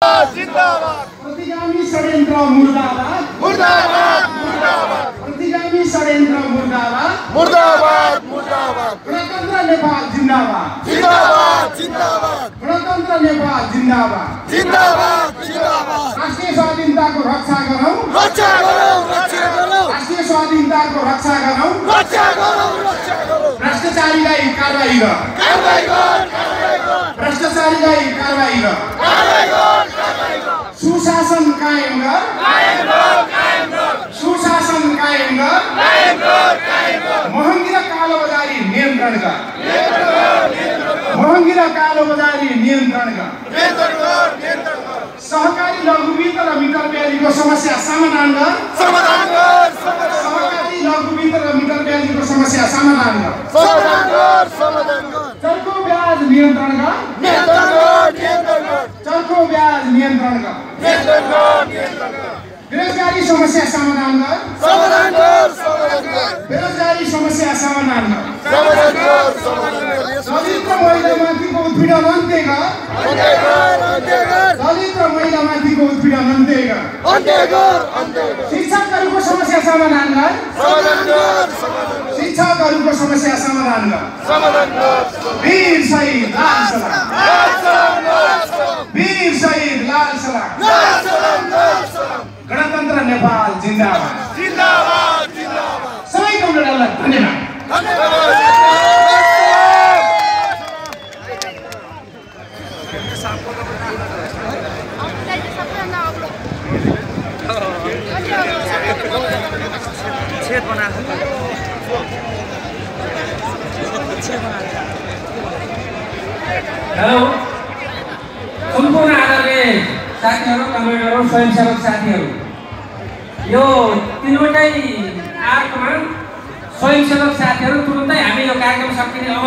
जिंदाबाद प्रतिगामी षड्यन्त्र मुर्दाबाद मुर्दाबाद मुर्दाबाद प्रतिगामी षड्यन्त्र मुर्दाबाद मुर्दाबाद मुर्दाबाद गणतन्त्र नेपाल जिन्दाबाद जिंदाबाद जिंदाबाद गणतन्त्र नेपाल जिन्दाबाद जिंदाबाद जिंदाबाद राष्ट्रिय स्वाधीनताको रक्षा गरौँ रक्षा गरौँ रक्षा गरौँ राष्ट्रिय स्वाधीनताको रक्षा गरौँ रक्षा गरौँ रक्षा गरौँ भ्रष्टाचारीलाई कारबाही गर कारबाही गर कारबाही गर भ्रष्टाचारीलाई कारबाही गर कारबाही गर कारबाही गर सुशासन कायम गर सुशासन कायम गर महँगी र कालोबजारी नियन्त्रण गर महँगी र कालोबजारी नियन्त्रण गर सहकारी लघुवित्त र मिटर ब्याजीको समस्या समाधान गर सहकारी लघुवित्त र मिटर ब्याजीको समस्या समाधान गर चर्को ब्याज नियन्त्रण गर चर्को ब्याज नियन्त्रण गर बेरोजगारी समस्या समाधान गर बेरोजगारी समस्या समाधान गर दलित र महिलामाथिको उत्पीडन अन्त्य गर दलित र महिलामाथिको उत्पीडन अन्त्य गर शिक्षकहरूको समस्या समाधान गर शिक्षकहरूको समस्या समाधान गर वीर शहीद लाल सलाम वीर शहीद लाल सलाम गणतन्त्र नेपाल जिन्दाबाद जिंदाबाद जिंदाबाद सबैको उनीहरूलाई धन्यवाद हेलो सम्पूर्ण आदरणीय साथीहरू कमेन्टहरू स्वयंसेवक साथीहरू यो तीनवटै आर्कमा स्वयंसेवक साथीहरू तुरुन्तै हामी यो कार्यक्रम सकिने अब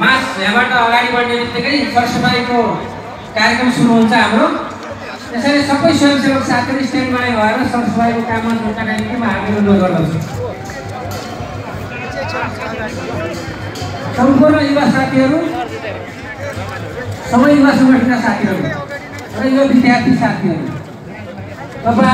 मास यहाँबाट अगाडि बढ्ने बित्तिकै सरसफाइको कार्यक्रम सुरु हुन्छ हाम्रो त्यसैले सबै स्वयंसेवक साथीहरू स्ट्यान्ड बाई भएर सरसफाइको काममा जुट्नका निम्ति म हामी अनुरोध गर्दछु सम्पूर्ण युवा साथीहरू सबै युवा सङ्गठनका साथीहरू र यो विद्यार्थी साथीहरू तपाईँ